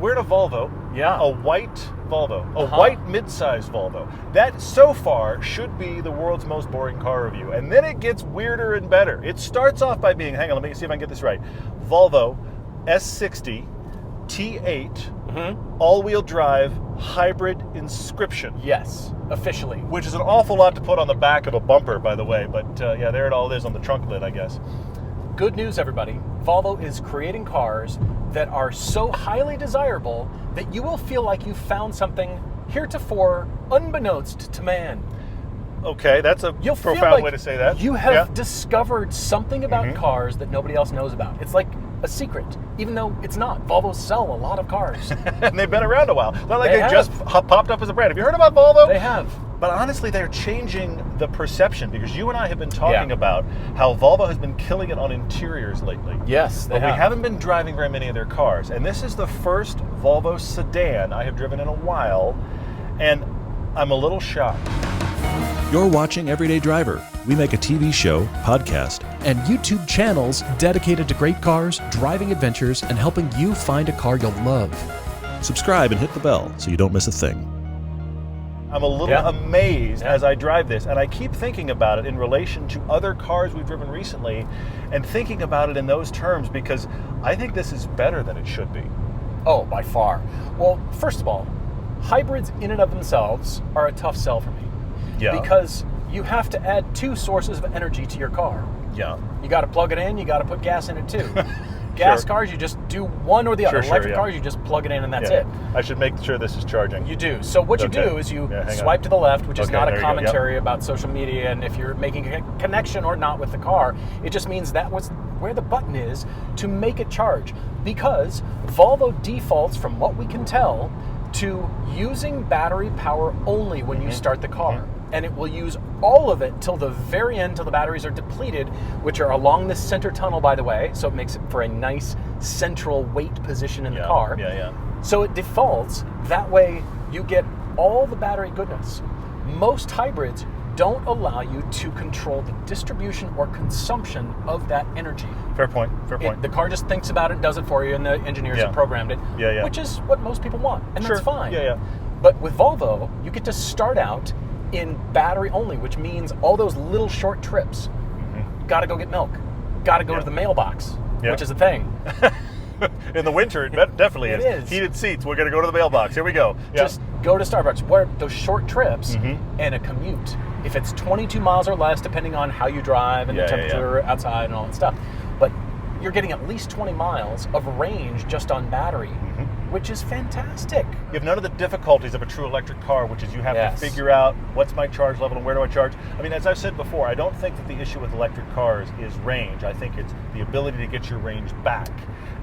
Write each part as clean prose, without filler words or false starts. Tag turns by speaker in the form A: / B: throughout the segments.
A: we're in a Volvo.
B: Yeah.
A: A white Volvo. A white mid-size Volvo. That, so far, should be the world's most boring car review. And then it gets weirder and better. It starts off by being, hang on, let me see if I can get this right. Volvo S60 T8 all-wheel drive hybrid inscription.
B: Yes, officially.
A: Which is an awful lot to put on the back of a bumper, by the way. But yeah, there it all is on the trunk lid, I guess.
B: Good news, everybody. Volvo is creating cars that are so highly desirable that you will feel like you found something heretofore unbeknownst to man.
A: Okay, that's a profound way to say that.
B: You have discovered something about cars that nobody else knows about. It's like a secret, even though it's not. Volvo sell a lot of cars.
A: And they've been around a while. Not like they just popped up as a brand. Have you heard about Volvo?
B: They have.
A: But honestly, they're changing the perception, because you and I have been talking about how Volvo has been killing it on interiors lately.
B: Yes, they
A: have. We haven't been driving very many of their cars. And this is the first Volvo sedan I have driven in a while, and I'm a little shocked.
C: You're watching Everyday Driver. We make a TV show, podcast, and YouTube channels dedicated to great cars, driving adventures, and helping you find a car you'll love. Subscribe and hit the bell so you don't miss a thing.
A: I'm a little amazed as I drive this, and I keep thinking about it in relation to other cars we've driven recently, and thinking about it in those terms, because I think this is better than it should be.
B: Oh, by far. Well, first of all, hybrids in and of themselves are a tough sell for me.
A: Yeah.
B: Because you have to add two sources of energy to your car.
A: Yeah.
B: You got to plug it in, you got to put gas in it too. Gas cars, you just do one or the other. Electric cars, you just plug it in and that's it.
A: I should make sure this is charging.
B: You do. So what you do is you swipe to the left, which is not a commentary about social media and if you're making a connection or not with the car. It just means that was where the button is to make it charge. Because Volvo defaults, from what we can tell, to using battery power only when you start the car. And it will use all of it till the very end, till the batteries are depleted, which are along this center tunnel, by the way, so it makes it for a nice central weight position in the car. So it defaults, that way you get all the battery goodness. Most hybrids don't allow you to control the distribution or consumption of that energy.
A: Fair point, fair point.
B: The car just thinks about it, does it for you, and the engineers have programmed it, which is what most people want, and that's fine. But with Volvo, you get to start out in battery only, which means all those little short trips. Got to go get milk. Got to go to the mailbox, which is a thing.
A: In the winter, it definitely is.
B: It is.
A: Heated seats. We're going to go to the mailbox. Here we go.
B: Just go to Starbucks. Where those short trips and a commute. If it's 22 miles or less, depending on how you drive and the temperature outside and all that stuff. But you're getting at least 20 miles of range just on battery, which is fantastic.
A: You have none of the difficulties of a true electric car, which is you have to figure out what's my charge level and where do I charge. I mean, as I've said before, I don't think that the issue with electric cars is range. I think it's the ability to get your range back.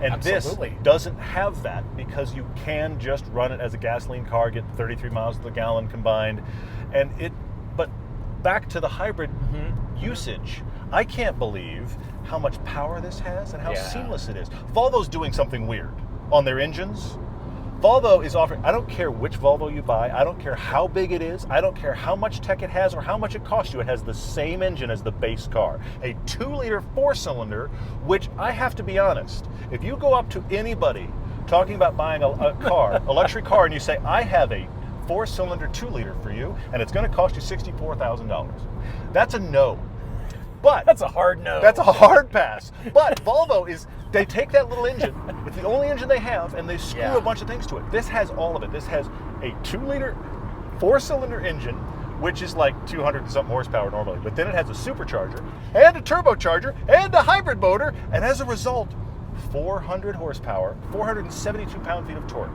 A: And this doesn't have that, because you can just run it as a gasoline car, get 33 miles to the gallon combined. But back to the hybrid usage, I can't believe how much power this has and how seamless it is. Volvo's doing something weird on their engines. Volvo is offering, I don't care which Volvo you buy, I don't care how big it is, I don't care how much tech it has or how much it costs you, it has the same engine as the base car. A 2-liter 4-cylinder, which I have to be honest, if you go up to anybody talking about buying a car, a luxury car, and you say, I have a 4-cylinder 2-liter for you, and it's going to cost you $64,000. That's a no. But
B: that's a hard no.
A: That's a hard pass. But Volvo is, they take that little engine, it's the only engine they have, and they screw a bunch of things to it. This has all of it. This has a 2-liter 4-cylinder engine, which is like 200 and something horsepower normally. But then it has a supercharger and a turbocharger and a hybrid motor, and as a result, 400 horsepower, 472 pound-feet of torque.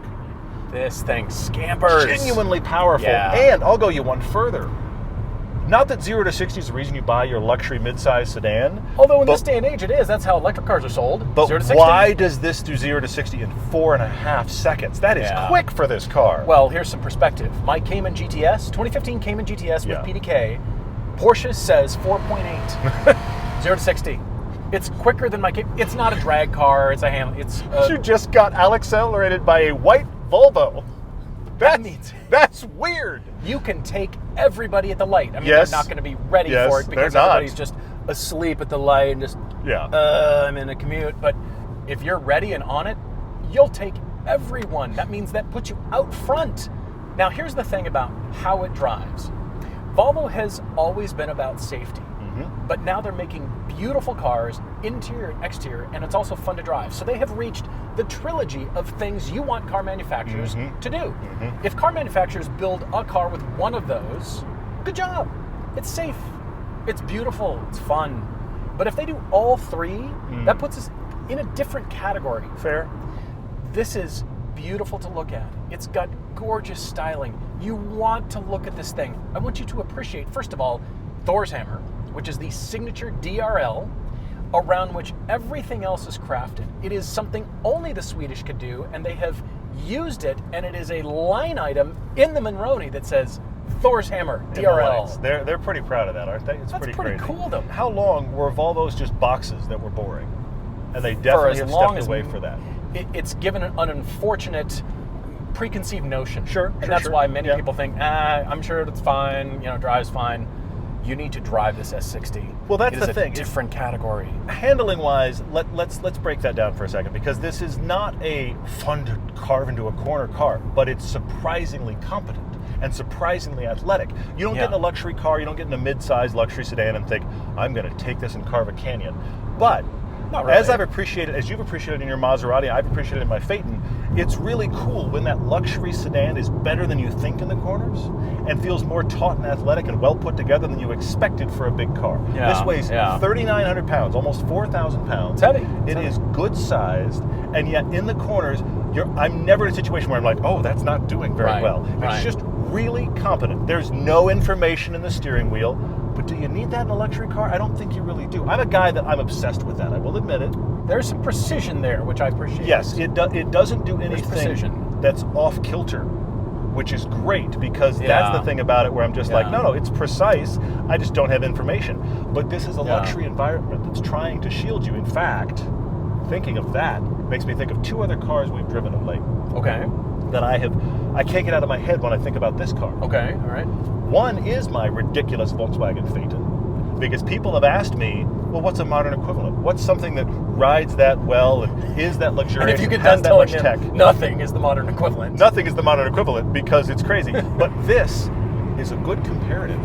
B: This thing scampers.
A: Genuinely powerful. And I'll go you one further. Not that 0 to 60 is the reason you buy your luxury midsize sedan.
B: Although in this day and age it is. That's how electric cars are sold.
A: But
B: 0 to 60.
A: Why does this do 0 to 60 in 4.5 seconds? That is quick for this car.
B: Well, here's some perspective. My Cayman GTS, 2015 Cayman GTS with PDK, Porsche says 4.8. 0 to 60. It's quicker than my Cayman. It's not a drag car. It's a handle.
A: You just got accelerated by a white Volvo. That's weird.
B: You can take everybody at the light. I mean, they're not going to be ready for it because everybody's just asleep at the light and just, I'm in a commute. But if you're ready and on it, you'll take everyone. That means that puts you out front. Now, here's the thing about how it drives. Volvo has always been about safety, but now they're making beautiful cars, interior and exterior, and it's also fun to drive. So they have reached the trilogy of things you want car manufacturers to do. If car manufacturers build a car with one of those, good job. It's safe, it's beautiful, it's fun. But if they do all three, that puts us in a different category.
A: Fair.
B: This is beautiful to look at. It's got gorgeous styling. You want to look at this thing. I want you to appreciate, first of all, Thor's hammer, which is the signature DRL, around which everything else is crafted. It is something only the Swedish could do, and they have used it, and it is a line item in the Monroney that says Thor's hammer, DRL.
A: They're pretty proud of that, aren't they? It's
B: That's pretty
A: crazy.
B: Cool, though.
A: How long were Volvos just boxes that were boring? And they definitely have stepped away for that.
B: It's given an unfortunate preconceived notion.
A: Sure.
B: And that's why many people think, I'm sure it's fine, drives fine. You need to drive this S60.
A: Well, that's the thing.
B: It's a different category.
A: Handling-wise, let's break that down for a second, because this is not a fun to carve into a corner car, but it's surprisingly competent and surprisingly athletic. You don't get in a luxury car, you don't get in a mid-sized luxury sedan and think, I'm going to take this and carve a canyon. But
B: Not really.
A: as you've appreciated in your Maserati, I've appreciated in my Phaeton, it's really cool when that luxury sedan is better than you think in the corners and feels more taut and athletic and well put together than you expected for a big car. This weighs 3,900 pounds, almost 4,000 pounds.
B: It's heavy.
A: It is good sized, and yet in the corners, I'm never in a situation where I'm like, oh, that's not doing very well. It's just really competent. There's no information in the steering wheel. But do you need that in a luxury car? I don't think you really do. I'm a guy that I'm obsessed with that. I will admit it.
B: There's some precision there, which I appreciate.
A: Yes, it doesn't do anything that's off kilter, which is great, because that's the thing about it where I'm just like, no, it's precise. I just don't have information. But this is a luxury environment that's trying to shield you. In fact, thinking of that makes me think of two other cars we've driven of late.
B: Okay.
A: That I can't get out of my head when I think about this car.
B: Okay, all right.
A: One is my ridiculous Volkswagen Phaeton, because people have asked me, well, what's a modern equivalent? What's something that rides that well and is that luxurious?
B: And if you get
A: has
B: done
A: that
B: telling
A: much
B: him
A: tech?
B: nothing is the modern equivalent.
A: Nothing is the modern equivalent, because it's crazy. But this is a good comparative.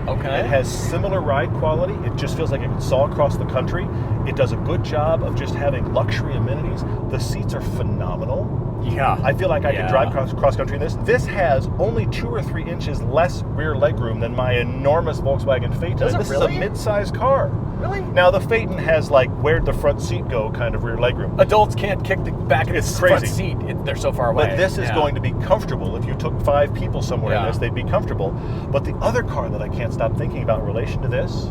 B: Okay.
A: It has similar ride quality. It just feels like it can saw across the country. It does a good job of just having luxury amenities. The seats are phenomenal.
B: Yeah.
A: I feel like I could drive cross country in this. This has only 2 or 3 inches less rear legroom than my enormous Volkswagen Phaeton.
B: Does it
A: This
B: really?
A: is a mid-sized car.
B: Really?
A: Now the Phaeton has like where'd the front seat go kind of rear legroom.
B: Adults can't kick the back of the front seat. They're so far away.
A: But this is going to be comfortable. If you took 5 people somewhere in this, they'd be comfortable. But the other car that I can't stop thinking about in relation to this,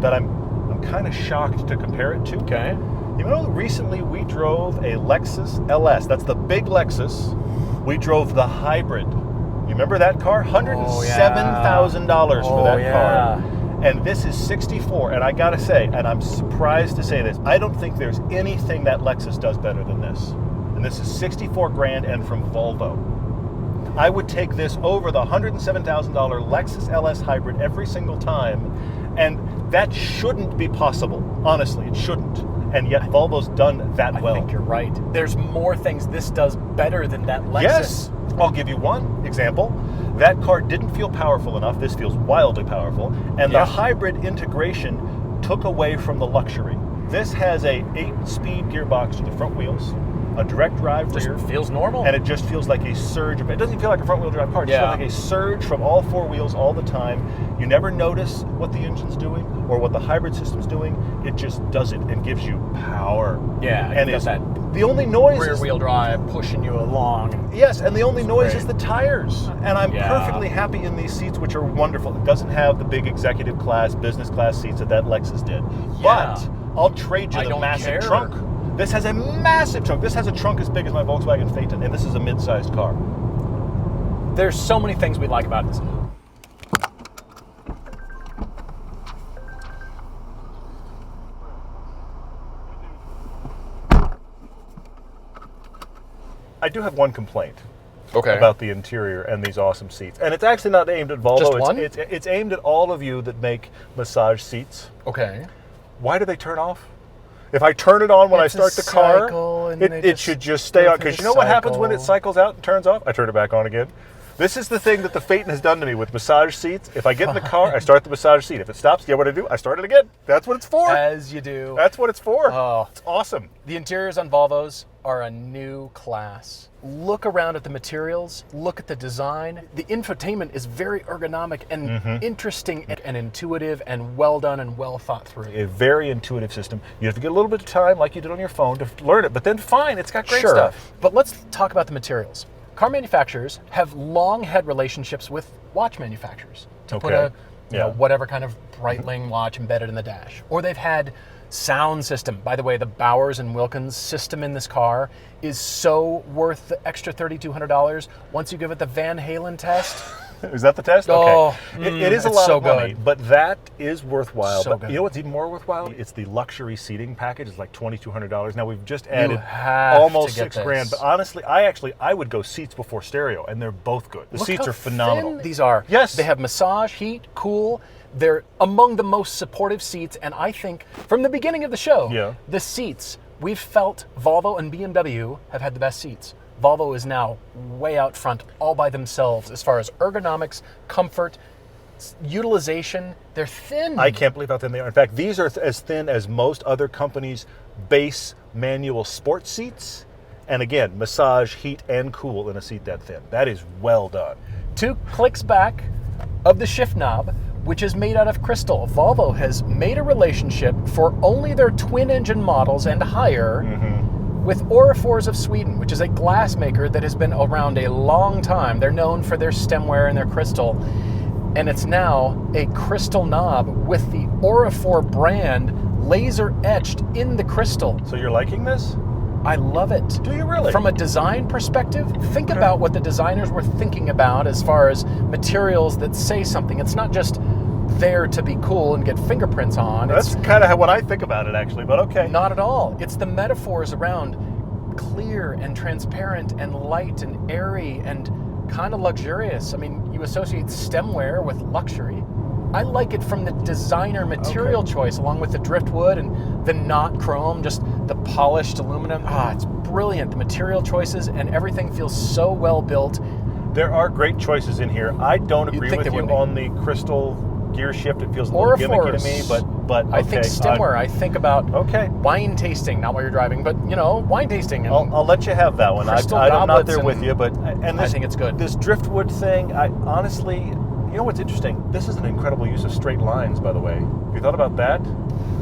A: that I'm kind of shocked to compare it to.
B: Okay.
A: You know, recently we drove a Lexus LS. That's the big Lexus. We drove the hybrid. You remember that car? $107,000 for that car. And this is 64. And I gotta say, and I'm surprised to say this, I don't think there's anything that Lexus does better than this. And this is 64 grand and from Volvo. I would take this over the $107,000 Lexus LS hybrid every single time. And that shouldn't be possible. Honestly, it shouldn't. And yet Volvo's done that well.
B: I think you're right. There's more things this does better than that Lexus.
A: Yes. I'll give you one example. That car didn't feel powerful enough. This feels wildly powerful. And the hybrid integration took away from the luxury. This has a 8-speed gearbox to the front wheels, a direct drive rear.
B: Just feels normal.
A: And it just feels like a surge. It doesn't feel like a front-wheel drive car. It just feels like a surge from all 4 wheels all the time. You never notice what the engine's doing or what the hybrid system's doing. It just does it and gives you power.
B: Yeah,
A: and
B: it's that
A: the only noise
B: rear-wheel drive pushing you along.
A: Yes, and the only noise is the tires. And I'm perfectly happy in these seats, which are wonderful. It doesn't have the big executive class, business class seats that Lexus did. But I'll trade you the massive trunk. This has a massive trunk. This has a trunk as big as my Volkswagen Phaeton, and this is a mid-sized car.
B: There's so many things we like about this.
A: I do have one complaint about the interior and these awesome seats. And it's actually not aimed at Volvo.
B: Just one?
A: It's aimed at all of you that make massage seats.
B: Okay.
A: Why do they turn off? If I turn it on when I start the car,
B: and
A: it should just stay on, because you know what happens when it cycles out and turns off? I turn it back on again. This is the thing that the Phaeton has done to me with massage seats. If I get in the car, I start the massage seat. If it stops, you know what I do? I start it again. That's what it's for.
B: As you do.
A: That's what it's for.
B: Oh.
A: It's awesome.
B: The interiors on Volvos are a new class. Look around at the materials, look at the design. The infotainment is very ergonomic and interesting and intuitive and well done and well thought through.
A: A very intuitive system. You have to get a little bit of time, like you did on your phone, to learn it, but then fine, it's got great stuff.
B: But let's talk about the materials. Car manufacturers have long had relationships with watch manufacturers to put a whatever kind of Breitling watch embedded in the dash. Or they've had sound system. By the way, the Bowers and Wilkins system in this car is so worth the extra $3,200 once you give it the Van Halen test.
A: Is that the test?
B: Oh,
A: okay. It is a lot of money, but that is worthwhile.
B: So
A: but
B: good.
A: you know what's even more worthwhile? It's the luxury seating package. It's like $2,200. Now we've just added almost $6,000. But honestly, I would go seats before stereo, and they're both good. The seats are phenomenal.
B: Thin these are.
A: Yes.
B: They have massage, heat, cool. They're among the most supportive seats, and I think from the beginning of the show, the seats, we've felt Volvo and BMW have had the best seats. Volvo is now way out front all by themselves as far as ergonomics, comfort, utilization. They're thin.
A: I can't believe how thin they are. In fact, these are as thin as most other companies' base manual sports seats. And again, massage, heat, and cool in a seat that thin. That is well done.
B: 2 clicks back of the shift knob, which is made out of crystal. Volvo has made a relationship for only their twin engine models and higher with Orifors of Sweden, which is a glass maker that has been around a long time. They're known for their stemware and their crystal. And it's now a crystal knob with the Orifor brand laser etched in the crystal.
A: So you're liking this?
B: I love it.
A: Do you really?
B: From a design perspective, think about what the designers were thinking about as far as materials that say something. It's not just there to be cool and get fingerprints on.
A: That's kind of what I think about it, actually, but okay.
B: Not at all. It's the metaphors around clear and transparent and light and airy and kind of luxurious. I mean, you associate stemware with luxury. I like it from the designer material choice, along with the driftwood and the not chrome, just the polished aluminum. It's brilliant. The material choices and everything feels so well built.
A: There are great choices in here. I don't agree with you on the crystal gear shift. It feels a little gimmicky to me, but okay.
B: I think stemware. I think about wine tasting, not while you're driving, but wine tasting. And
A: I'll let you have that one. I'm not there with you, but I
B: think it's good.
A: This driftwood thing, I honestly. You know what's interesting? This is an incredible use of straight lines, by the way. Have you thought about that?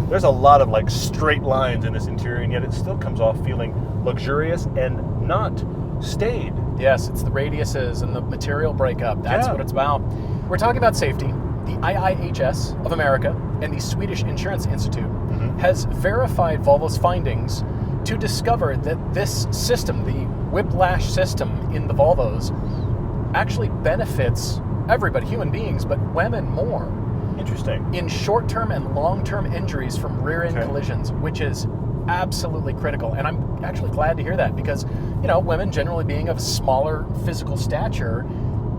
A: There's a lot of like straight lines in this interior, and yet it still comes off feeling luxurious and not staid.
B: Yes, it's the radiuses and the material breakup. That's what it's about. We're talking about safety. The IIHS of America and the Swedish Insurance Institute has verified Volvo's findings to discover that this system, the whiplash system in the Volvos, actually benefits everybody, human beings, but women more.
A: Interesting.
B: In short-term and long-term injuries from rear-end collisions, which is absolutely critical. And I'm actually glad to hear that because, women generally being of smaller physical stature,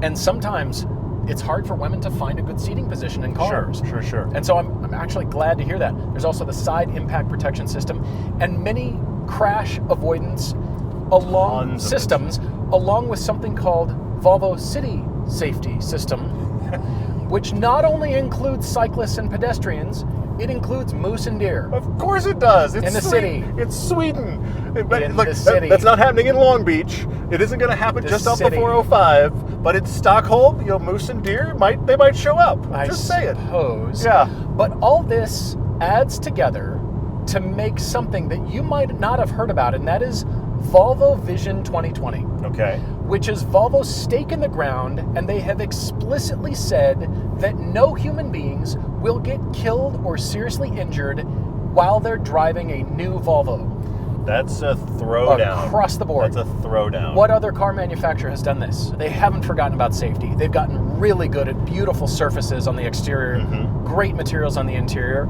B: and sometimes it's hard for women to find a good seating position in cars.
A: Sure.
B: And so I'm actually glad to hear that. There's also the side impact protection system and many crash avoidance systems, along with something called Volvo City Safety System, which not only includes cyclists and pedestrians, it includes moose and deer.
A: Of course it does. It's
B: in the city.
A: It's Sweden.
B: The city.
A: That's not happening in Long Beach. It isn't going to happen just off the 405. But in Stockholm, moose and deer might show up. Just say it.
B: Yeah. But all this adds together to make something that you might not have heard about, and that is Volvo Vision 2020.
A: Okay.
B: Which is Volvo's stake in the ground, and they have explicitly said that no human beings will get killed or seriously injured while they're driving a new Volvo.
A: That's a throwdown.
B: Across the board.
A: That's a throwdown.
B: What other car manufacturer has done this? They haven't forgotten about safety. They've gotten really good at beautiful surfaces on the exterior, great materials on the interior,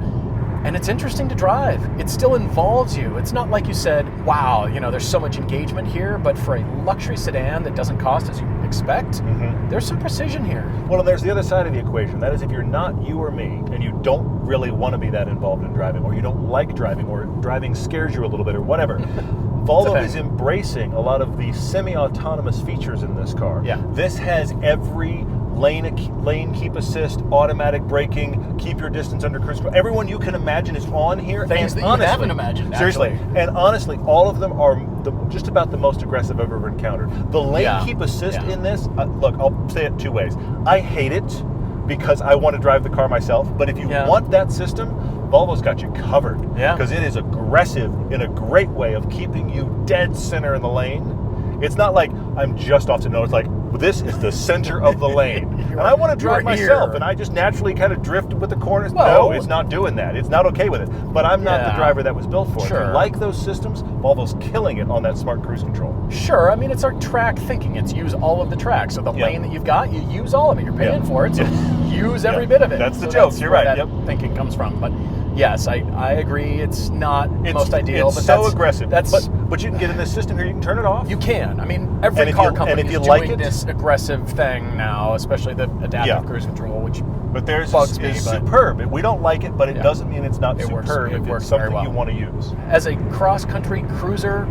B: And it's interesting to drive. It still involves you. It's not like you said, wow, there's so much engagement here, but for a luxury sedan that doesn't cost as you expect, there's some precision here.
A: Well, and there's the other side of the equation. That is, if you're not you or me, and you don't really want to be that involved in driving, or you don't like driving, or driving scares you a little bit, or whatever, Volvo is embracing a lot of the semi-autonomous features in this car.
B: Yeah.
A: This has every lane keep assist, automatic braking, keep your distance under cruise control. Everyone you can imagine is on here.
B: Things that you haven't imagined,
A: seriously.
B: actually.
A: And honestly, all of them are just about the most aggressive I've ever encountered. The lane keep assist in this, look, I'll say it two ways. I hate it because I want to drive the car myself, but if you want that system, Volvo's got you covered.
B: Yeah.
A: Because it is aggressive in a great way of keeping you dead center in the lane. It's not like I'm just off to know. It's like, this is the center of the lane. And I want to drive myself, and I just naturally kind of drift with the corners. No, it's not doing that. It's not okay with it. But I'm not the driver that was built for it. If you like those systems, Volvo's killing it on that smart cruise control.
B: Sure. I mean, it's our track thinking. It's use all of the tracks. So the lane that you've got, you use all of it. You're paying for it, so use every bit of it.
A: That's the joke. You're right.
B: That thinking comes from. But yes, I agree. It's not most ideal.
A: It's so aggressive. But you can get in this system here. You can turn it off.
B: You can. I mean, every car company is doing this aggressive thing now, especially the adaptive cruise control, which bugs me.
A: It's superb. We don't like it, but it doesn't mean it's not superb.
B: It works
A: it's something
B: very well.
A: You want to use.
B: As a cross-country cruiser,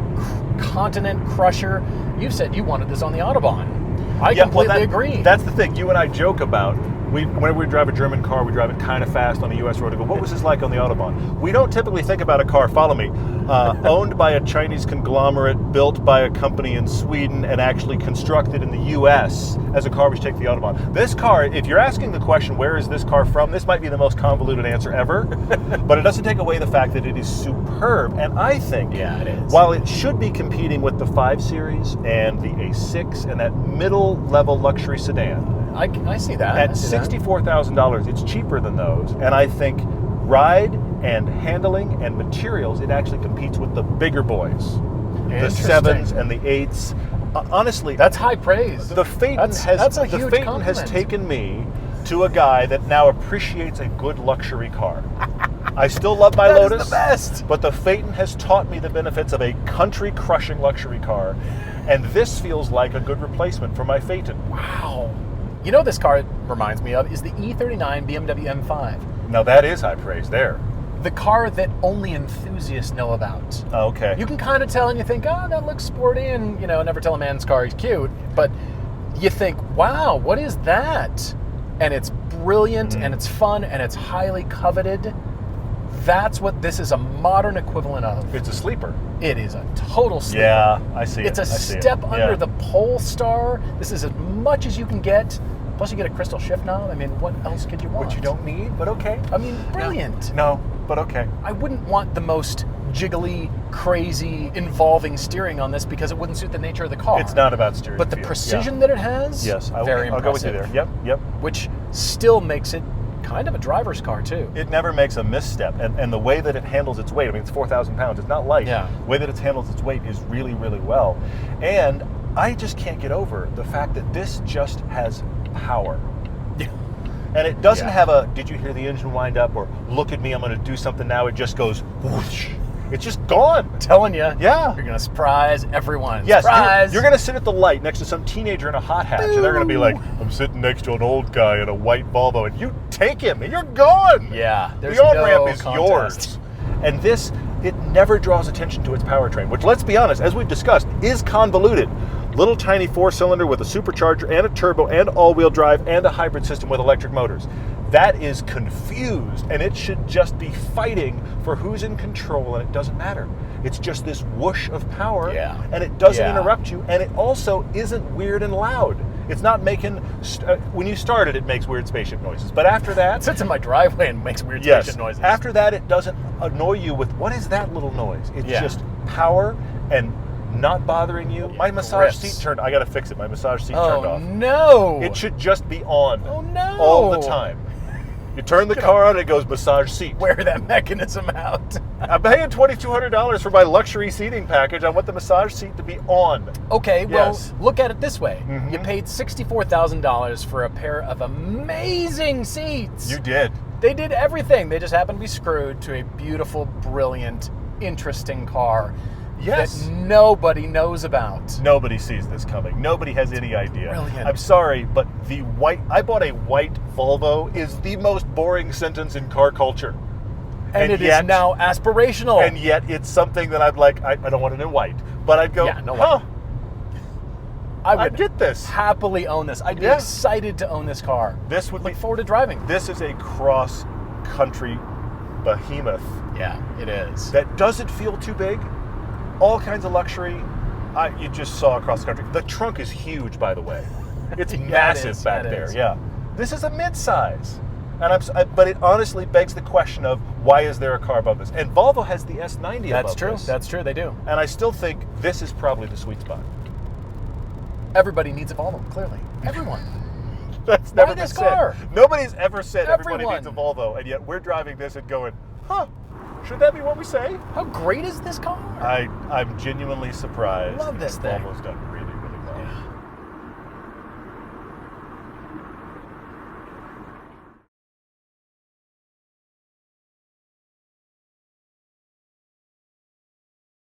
B: continent crusher, you said you wanted this on the Autobahn. I completely agree.
A: That's the thing. You and I joke about. Whenever we drive a German car, we drive it kind of fast on a U.S. road. I go, what was this like on the Autobahn? We don't typically think about a car, follow me, owned by a Chinese conglomerate, built by a company in Sweden, and actually constructed in the U.S. as a car which takes the Autobahn. This car, if you're asking the question, where is this car from, this might be the most convoluted answer ever, but it doesn't take away the fact that it is superb. And I think,
B: it is.
A: While it should be competing with the 5 Series and the A6 and that middle-level luxury sedan,
B: I see that.
A: At $64,000, it's cheaper than those. And I think ride and handling and materials, it actually competes with the bigger boys. The 7s and the 8s. Honestly,
B: that's high praise.
A: The Phaeton has taken me to a guy that now appreciates a good luxury car. I still love my Lotus,
B: is the best.
A: But the Phaeton has taught me the benefits of a country-crushing luxury car, and this feels like a good replacement for my Phaeton.
B: Wow. You know what this car reminds me of is the E39 BMW M5.
A: Now that is high praise there.
B: The car that only enthusiasts know about.
A: Okay.
B: You can kind of tell and you think, oh, that looks sporty, and never tell a man's car he's cute. But you think, wow, what is that? And it's brilliant, and it's fun, and it's highly coveted. That's what this is a modern equivalent of.
A: It's a sleeper.
B: It is a total sleeper.
A: Yeah, I see it.
B: It's a step under the Polestar. This is as much as you can get. Plus, you get a crystal shift knob. I mean, what else could you want?
A: Which you don't need, but okay.
B: I mean, brilliant.
A: No, but okay.
B: I wouldn't want the most jiggly, crazy, involving steering on this because it wouldn't suit the nature of the car.
A: It's not about steering.
B: But the precision that it has, very impressive.
A: I'll go with you there. Yep.
B: Which still makes it kind of a driver's car, too.
A: It never makes a misstep. And the way that it handles its weight, I mean, it's 4,000 pounds. It's not light.
B: Yeah.
A: The way that it handles its weight is really, really well. And I just can't get over the fact that this just has power.
B: Yeah.
A: And it doesn't have a, did you hear the engine wind up, or look at me, I'm going to do something now. It just goes whoosh. It's just gone.
B: I'm telling you.
A: Yeah.
B: You're going to surprise everyone.
A: Yes.
B: Surprise.
A: You're going to sit at the light next to some teenager in a hot hatch, and they're going to be like, I'm sitting next to an old guy in a white Volvo, and you take him, and you're gone.
B: Yeah.
A: The on-ramp is yours. And this, it never draws attention to its powertrain, which, let's be honest, as we've discussed, is convoluted. Little tiny 4-cylinder with a supercharger and a turbo and all-wheel drive and a hybrid system with electric motors. That is confused, and it should just be fighting for who's in control, and it doesn't matter. It's just this whoosh of power, and it doesn't interrupt you, and it also isn't weird and loud. It's not making, when you start it makes weird spaceship noises, but after that...
B: It sits in my driveway and makes weird spaceship noises.
A: After that, it doesn't annoy you with, what is that little noise? It's just power and not bothering you. My massage seat turned, I gotta fix it, my massage seat turned off.
B: Oh no!
A: It should just be on.
B: Oh no!
A: All the time. You turn the car on, it goes massage seat.
B: Wear that mechanism out.
A: I'm paying $2,200 for my luxury seating package. I want the massage seat to be on.
B: Okay, well, look at it this way. You paid $64,000 for a pair of amazing seats.
A: You did.
B: They did everything. They just happened to be screwed to a beautiful, brilliant, interesting car.
A: Yes.
B: That nobody knows about.
A: Nobody sees this coming. Nobody has any idea.
B: Brilliant.
A: I'm sorry, but I bought a white Volvo is the most boring sentence in car culture.
B: And it is now aspirational.
A: And yet it's something that I'm like, I don't want it in white. But I'd go, I would get this.
B: Happily own this. I'd be excited to own this car.
A: This would
B: look forward to driving.
A: This is a cross-country behemoth.
B: Yeah, it is.
A: That doesn't feel too big. All kinds of luxury. You just saw across the country. The trunk is huge, by the way. It's massive back there. Yeah. This is a mid-size. But it honestly begs the question of why is there a car above this? And Volvo has the S90 above this.
B: That's true. They do.
A: And I still think this is probably the sweet spot.
B: Everybody needs a Volvo, clearly. Everyone.
A: That's never been said. Nobody's ever said everybody needs a Volvo, and yet we're driving this and going, should that be what we say?
B: How great is this car?
A: I'm genuinely surprised.
B: Love this thing.
A: Volvo's done